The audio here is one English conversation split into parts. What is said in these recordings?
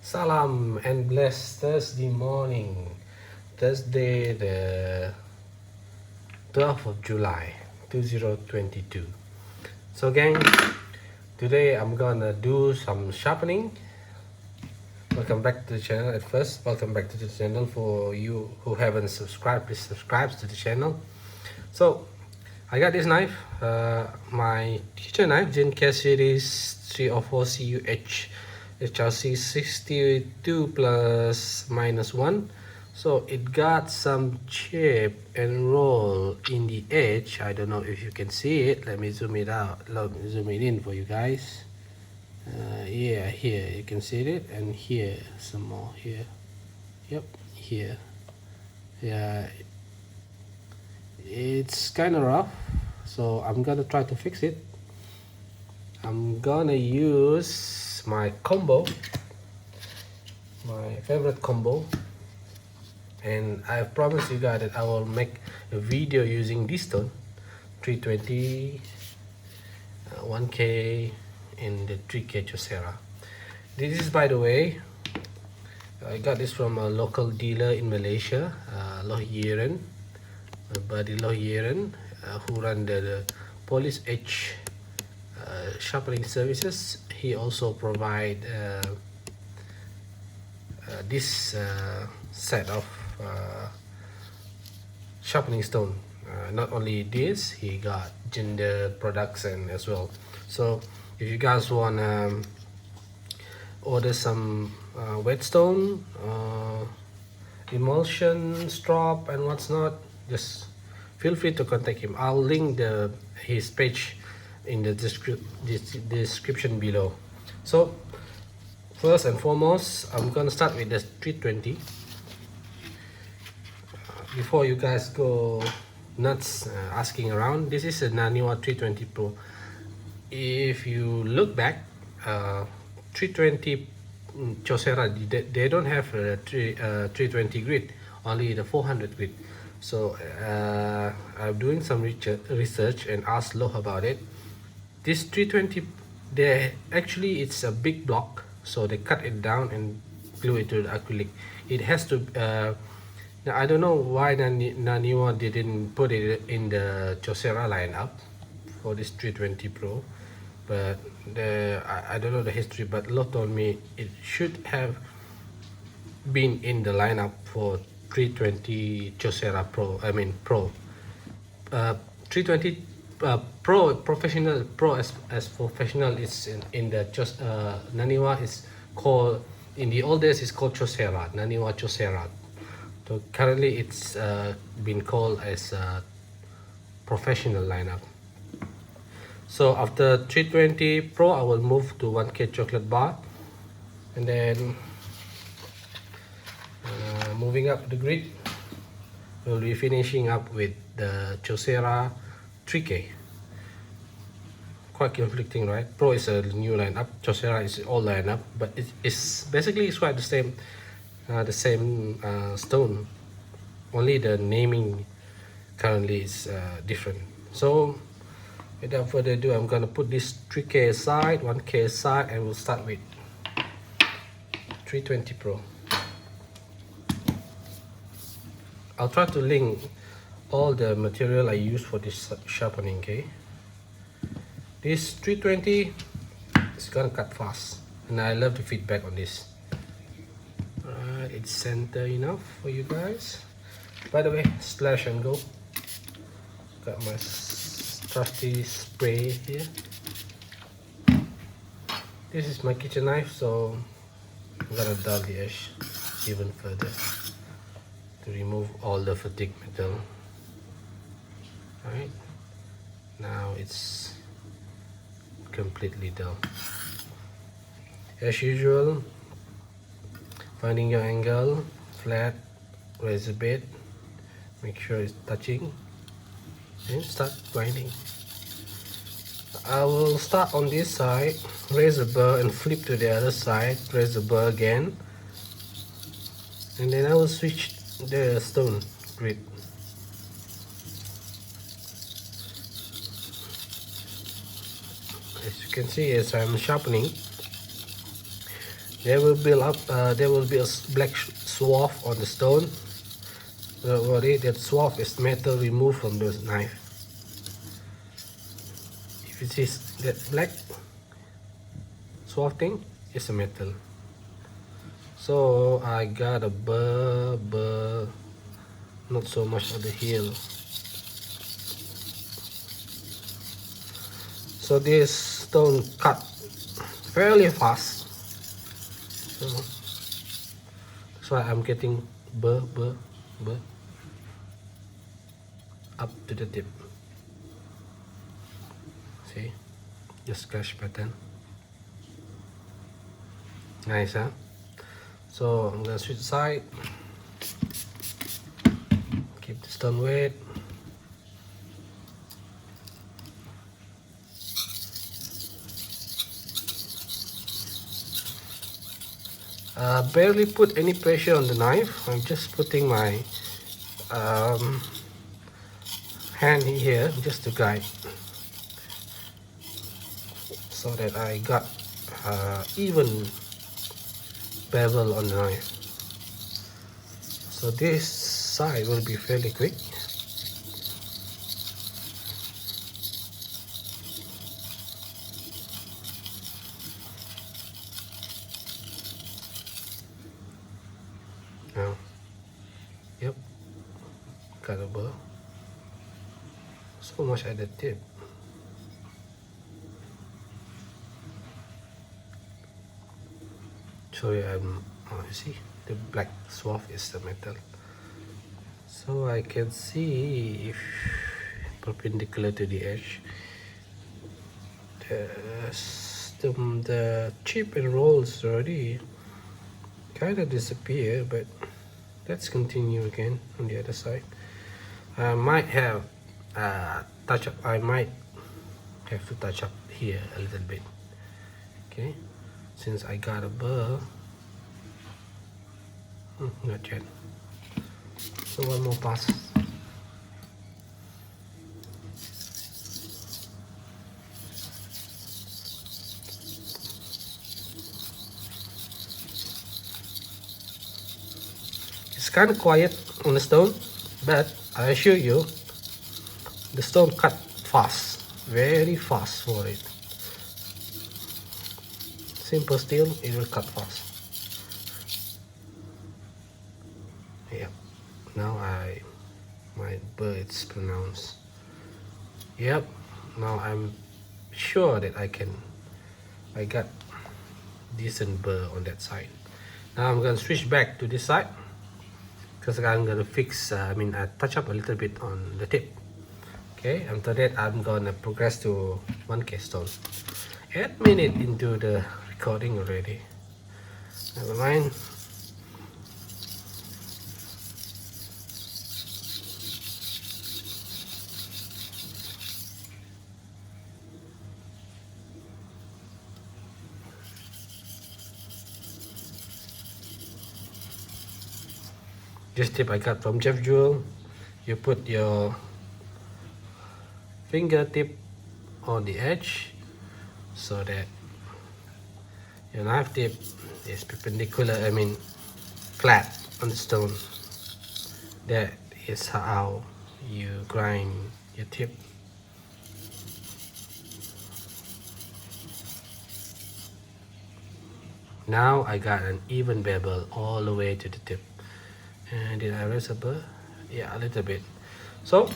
Salam and blessed Thursday morning, Thursday the 12th of July 2022. So gang, today I'm gonna do some sharpening. Welcome back to the channel. At first, welcome back to the channel. For you who haven't subscribed, please subscribe to the channel. So I got this knife, my kitchen knife, Jinke series 304 CUH HRC 62 plus minus 1. So it got some chip and roll in the edge. I don't know if you can see it. Let me zoom it out. Let me zoom it in for you guys. Yeah, here you can see it, and here some more here. Yep, here. Yeah, it's kind of rough, so I'm gonna try to fix it. I'm gonna use my combo, my favorite combo, and I promise you guys that I will make a video using this stone, 320, 1K and the 3K chosera. This is, by the way, I got this from a local dealer in Malaysia, Lohieren, my buddy Lohieren, who run the Police Edge sharpening services. He also provide this set of sharpening stone. Not only this, he got gender products and as well. So if you guys want to order some whetstone, emulsion, strop and what's not, just feel free to contact him. I'll link his page in the description below. So first and foremost, I'm gonna start with the 320. Before you guys go nuts asking around, this is a Naniwa 320 Pro. If you look back, 320 chosera, they don't have a 320 grit, only the 400 grit. So I'm doing some research and asked Loh about it. This 320, it's a big block, so they cut it down and glue it to the acrylic. It has to. Now I don't know why Naniwa didn't put it in the chosera lineup for this 320 Pro, but I don't know the history. But Lo told me it should have been in the lineup for 320 chosera Pro. I mean Pro. 320 Pro professional. Pro as professional is in the Naniwa is called, in the old days it's called chosera, Naniwa chosera. So currently it's been called as a professional lineup. So after 320 Pro, I will move to 1K chocolate bar, and then moving up the grid, we'll be finishing up with the chosera 3K. Quite conflicting, right? Pro is a new lineup, chosera is old lineup, but it's basically it's quite the same stone. Only the naming currently is different. So without further ado, I'm gonna put this 3K aside, 1K aside, and we'll start with 320 Pro. I'll try to link all the material I use for this sharpening, okay? This 320 is gonna cut fast, and I love the feedback on this. Alright, it's center enough for you guys. By the way, slash and go. Got my trusty spray here. This is my kitchen knife, so I'm gonna dull the edge even further to remove all the fatigue metal. Alright, now it's completely dull. As usual, finding your angle, flat, razor blade, make sure it's touching, and start grinding. I will start on this side, raise the burr and flip to the other side, raise the burr again, and then I will switch the stone grit. As you can see, as I'm sharpening, There will be a black swath on the stone. Don't worry, that swath is metal removed from the knife. If you see that black swath thing, it's a metal. So I got a burr, not so much on the heel. So this stone cut fairly fast. So that's why I'm getting burr up to the tip. See, the scratch pattern. Nice, huh? So I'm gonna switch side. Keep the stone weight. Barely put any pressure on the knife. I'm just putting my hand here just to guide, so that I got even bevel on the knife. So this side will be fairly quick. Now, yep, got a burr. So much at the tip. So yeah, you see the black swath is the metal. So I can see if perpendicular to the edge, the chip and rolls already kind of disappear, but let's continue again on the other side. I might have touch up. I might have to touch up here a little bit. Okay, since I got a burr. Not yet. So one more pass. It's kind of quiet on the stone, but I assure you, the stone cut fast, very fast for it. Simple steel, it will cut fast. Yep. Now my burr it's pronounced. Yep. Now I'm sure that I got decent burr on that side. Now I'm gonna switch back to this side, because I'm gonna fix, I touch up a little bit on the tip. Okay, after that I'm gonna progress to 1K stone. 8 minutes into the recording already. Never mind. This tip I got from Jeff Jewell. You put your fingertip on the edge so that your knife tip is perpendicular, flat on the stone. That is how you grind your tip. Now I got an even bevel all the way to the tip. And did I raise a burr? Yeah, a little bit. So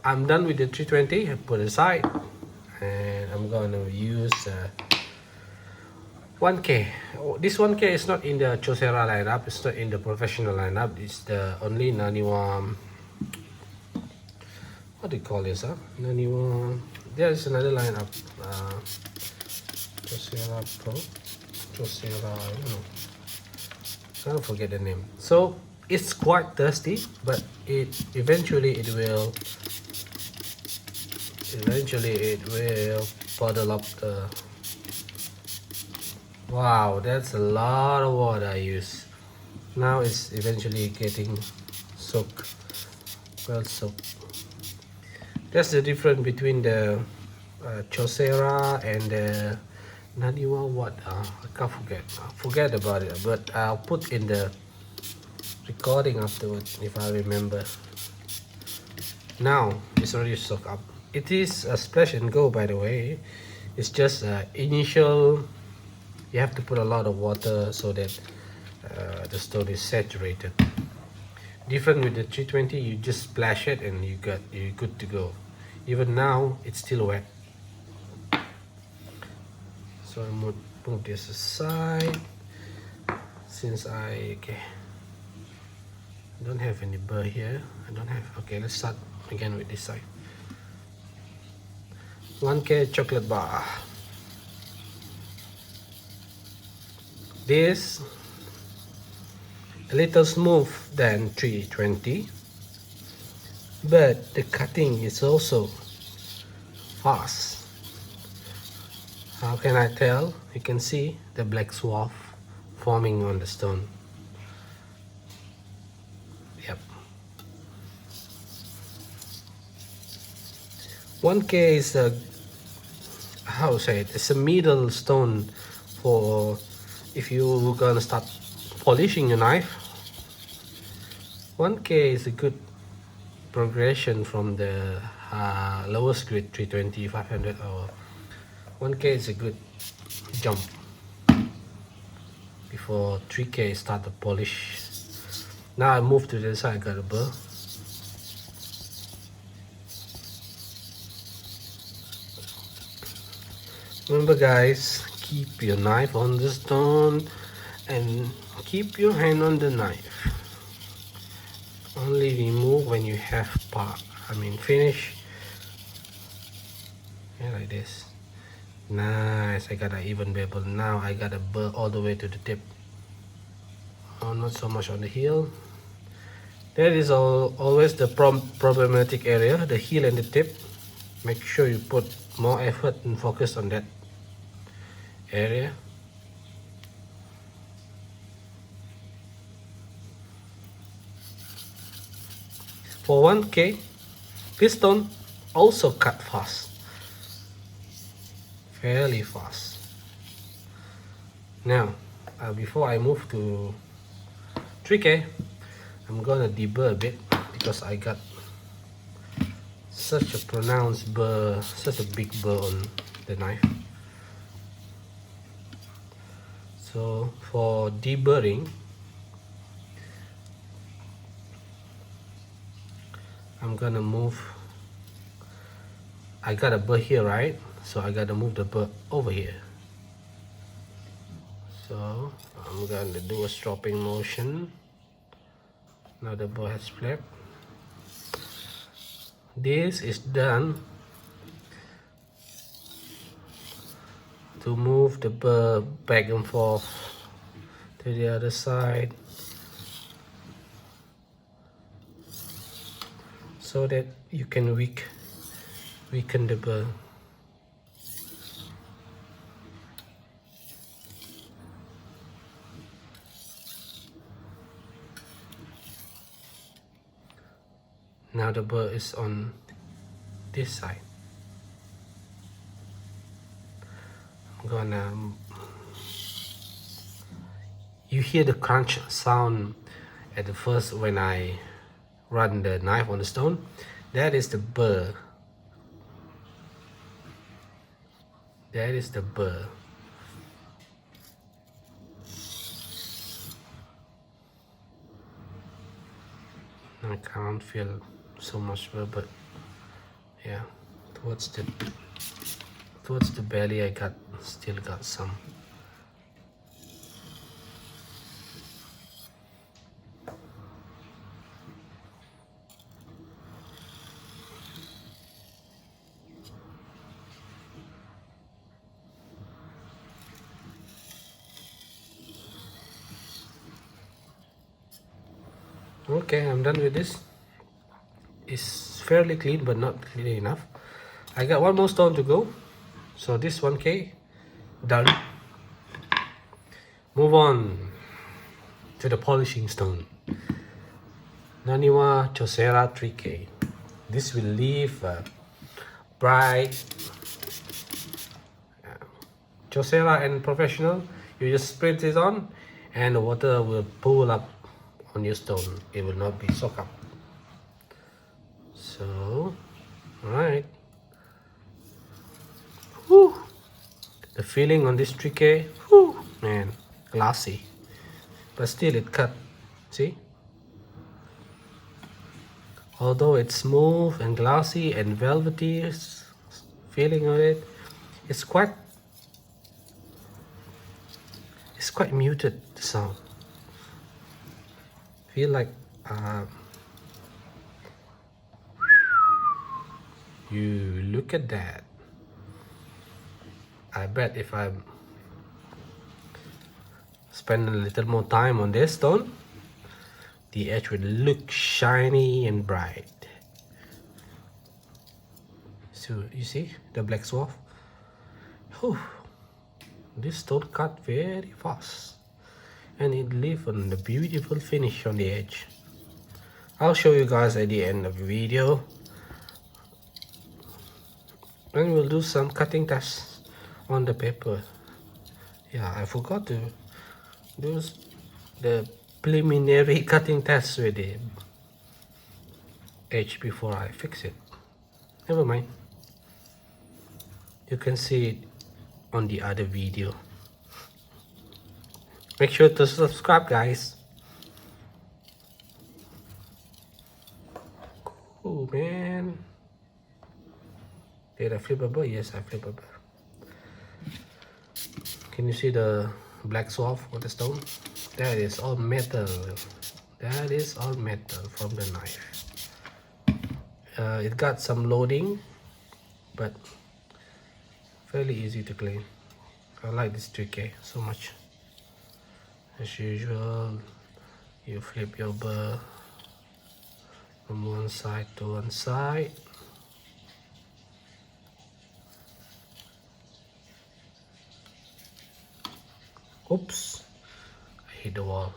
I'm done with the 320. I put it aside, and I'm gonna use 1K. This 1K is not in the chosera lineup. It's not in the professional lineup. It's the only Naniwa. What do you call this? Naniwa. There is another lineup. Chosera Pro. Chosera. I don't forget the name. So it's quite thirsty, but eventually it will puddle up the. Wow, that's a lot of water I use. Now it's eventually getting soaked, well soaked. That's the difference between the chosera and the Naniwa what? I can't forget. Forget about it, but I'll put in the recording afterwards if I remember. Now it's already soaked up. It is a splash and go, by the way. It's just initial. You have to put a lot of water so that the stone is saturated. Different with the 320, you just splash it and you're good to go. Even now it's still wet. So I'm gonna move this aside since I don't have any burr here. I don't have. Okay, let's start again with this side. 1K chocolate bar. This a little smooth than 320, but the cutting is also fast. How can I tell? You can see the black swath forming on the stone. Yep. 1K is a, how to say it? It's a middle stone for if you're gonna start polishing your knife. 1K is a good progression from the lowest grade 320, 500 or 1K is a good jump before 3K start the polish. Now I move to the side, I got a burr. Remember guys, keep your knife on the stone and keep your hand on the knife. Only remove when you have finish. Yeah, like this. Nice, I got an even bevel. Now I got a burr all the way to the tip. Oh, not so much on the heel. That is always the problematic area, the heel and the tip. Make sure you put more effort and focus on that area. For 1K, this stone also cut fast, fairly fast. Now, before I move to 3K, I'm gonna deburr a bit because I got such a pronounced burr, such a big burr on the knife. So for deburring, I'm gonna move. I got a burr here, right? So I gotta move the burr over here. So I'm gonna do a stropping motion. Now the burr has flapped. This is done to move the burr back and forth to the other side so that you can weaken the burr. Now the burr is on this side. I'm gonna, you hear the crunch sound at the first when I run the knife on the stone. That is the burr. That is the burr. I can't feel so much burr, but yeah, towards the belly I still got some. Okay, I'm done with this. It's fairly clean, but not clean enough. I got one more stone to go. So this 1K, done. Move on to the polishing stone. Naniwa chosera 3K. This will leave a bright chosera and professional, you just spritz it on and the water will pool up on your stone. It will not be soaked up. So, alright. Whew. The feeling on this triquet, whew, man, glassy. But still it cut, see? Although it's smooth and glassy and velvety feeling on it, it's quite muted, the sound. Feel like you look at that. I bet if I spend a little more time on this stone, the edge will look shiny and bright. So you see the black swath? Whew. This stone cut very fast and it leaves a beautiful finish on the edge. I'll show you guys at the end of the video, and we'll do some cutting tests on the paper. Yeah, I forgot to do the preliminary cutting tests with the edge before I fix it. Never mind, you can see it on the other video. Make sure to subscribe, guys. Oh man, did I flip a bird? Yes, I flip a bird. Can you see the black swath on the stone? That is all metal. That is all metal from the knife. It got some loading, but fairly easy to clean. I like this trick so much. As usual, you flip your burr from one side to one side. Oops, I hit the wall.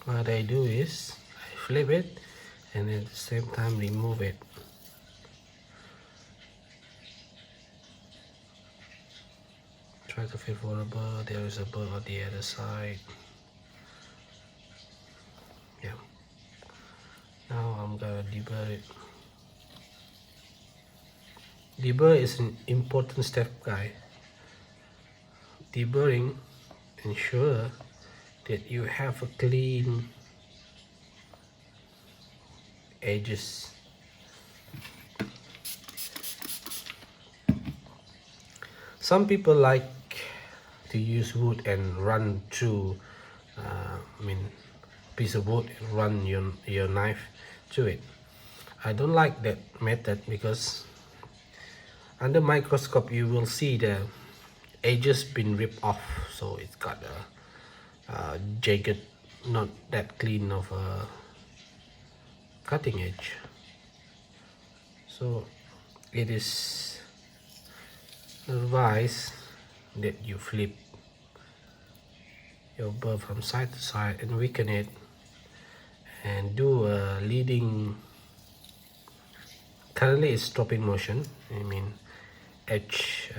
What I do is I flip it and at the same time remove it. Try to feel for a burr. There is a burr on the other side. Yeah. Now I'm gonna deburr it. Deburr is an important step, guys. Deburring ensure that you have a clean edges. Some people like to use wood and run through piece of wood and run your knife through it. I don't like that method because under microscope you will see the edges been ripped off, so it's got a jagged, not that clean of a cutting edge. So it is advised that you flip your burr from side to side and weaken it and do a leading. Currently it's dropping motion, edge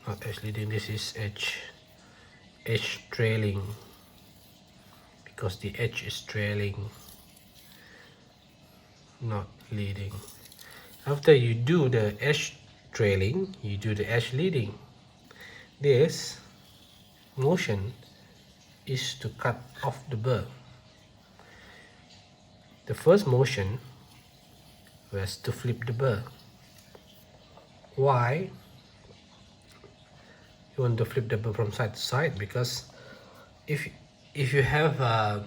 not edge leading, this is edge trailing, because the edge is trailing, not leading. After you do the edge trailing, you do the edge leading. This motion is to cut off the burr. The first motion was to flip the burr. Why you want to flip the burr from side to side? Because if you have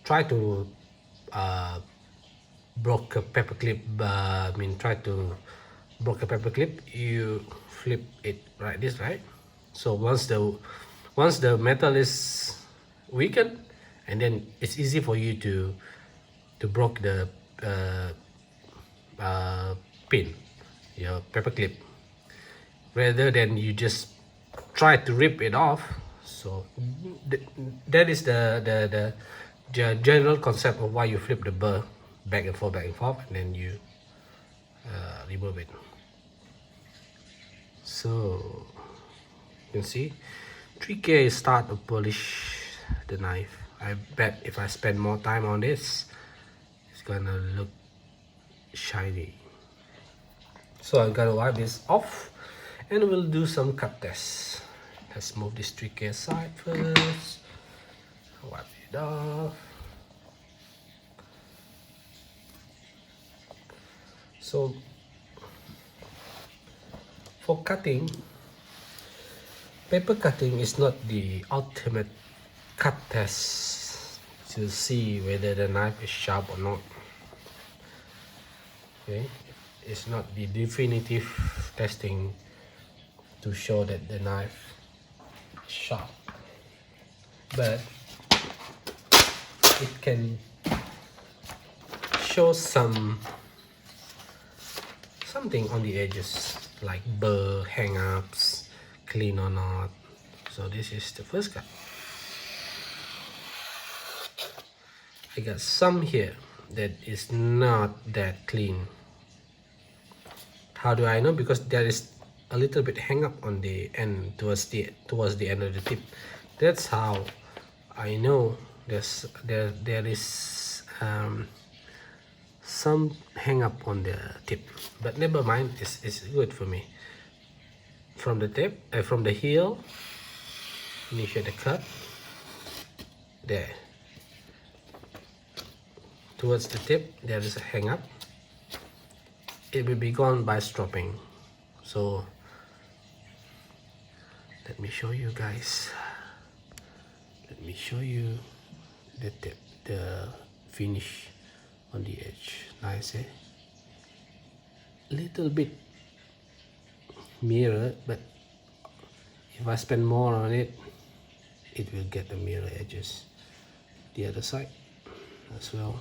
try to broke a paper clip, try to broke a paper clip, you flip it like this, right? So once the metal is weakened, and then it's easy for you to broke the pin, your paper clip. rather than you just try to rip it off. So that is the general concept of why you flip the burr back and forth, and then you remove it. So you can see tricky is start to polish the knife. I bet if I spend more time on this, it's gonna look shiny. So I'm gonna wipe this off and we'll do some cut tests. Let's move this tricky aside first. Wipe it off. So for cutting, paper cutting is not the ultimate cut test to see whether the knife is sharp or not. Okay, it's not the definitive testing to show that the knife is sharp, but it can show something on the edges, like burr, hang-ups, clean or not. So this is the first cut. I got some here that is not that clean. How do I know? Because there is a little bit hang up on the end, towards the end of the tip. That's how I know there is some hang up on the tip, but never mind, it's good for me. From the tip, from the heel, initiate the cut there. Towards the tip, there is a hang up. It will be gone by stropping. So let me show you guys. Let me show you the tip, the finish on the edge. Nice, eh? Little bit mirror, but if I spend more on it, it will get the mirror edges. The other side as well.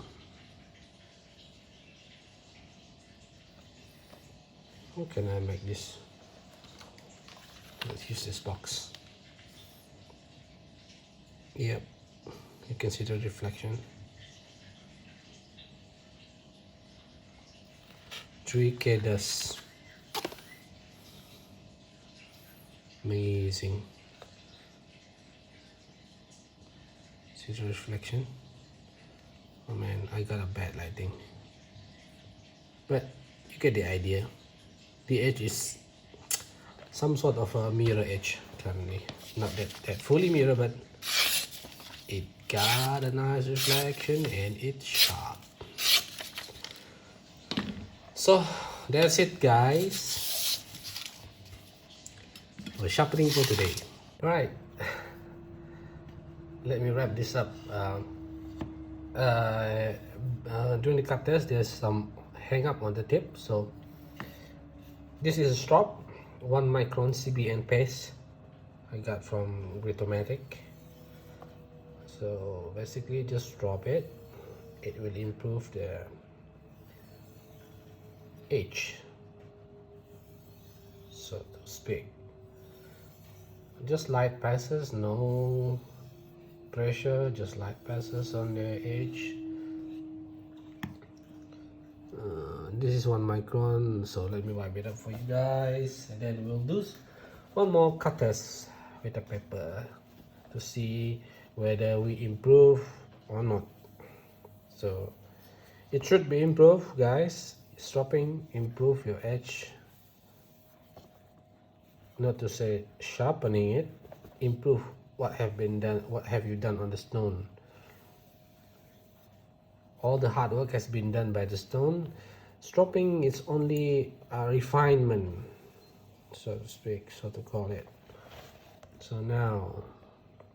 How can I make this? Let's use this box. Yep, you can see the reflection. 3K dust. Amazing. See the reflection? Oh man, I got a bad lighting. But you get the idea. The edge is some sort of a mirror edge currently. Not that fully mirror, but it got a nice reflection and it's sharp. So that's it, guys. For sharpening for today. Alright, let me wrap this up. During the cut test, there's some hang up on the tip. So this is a strop, 1 micron CBN paste I got from Gritomatic. So basically just drop it. It will improve the edge, so to speak. Just light passes, no pressure, just light passes on the edge. This is 1 micron, so let me wipe it up for you guys, and then we'll do one more cut test with the paper to see whether we improve or not. So it should be improved, guys. Stropping, improve your edge. Not to say sharpening it, improve what have been done, what have you done on the stone. All the hard work has been done by the stone. Stropping is only a refinement, so to speak, so to call it. So now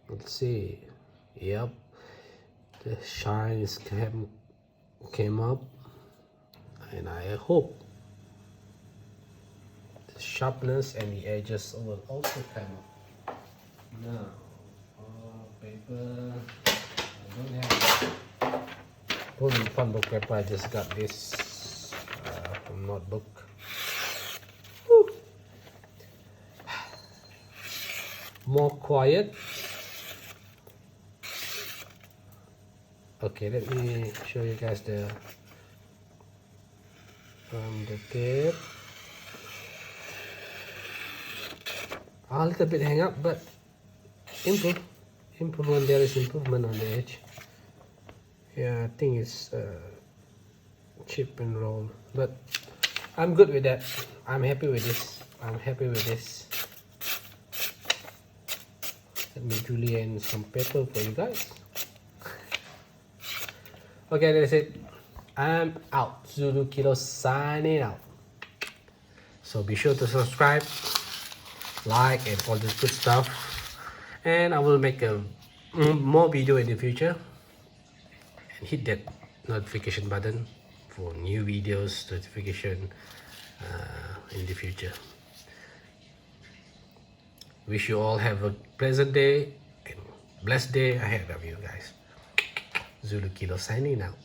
let's see. Yep, the shine came up, and I hope the sharpness and the edges will also come up. Now, paper. I don't have only fun book paper. I just got this from Notebook. Woo. more quiet. Okay, let me show you guys the tip. A little bit hang up, but improvement. There is improvement on the edge. Yeah, I think it's chip and roll, but I'm good with that. I'm happy with this. Let me julienne some paper for you guys. Okay, that's it. I'm out. Zulu Kilo signing out. So be sure to subscribe, like, and all this good stuff. And I will make a more video in the future. And hit that notification button for new videos notification in the future. Wish you all have a pleasant day and blessed day ahead of you guys. Zulu Kilo signing out.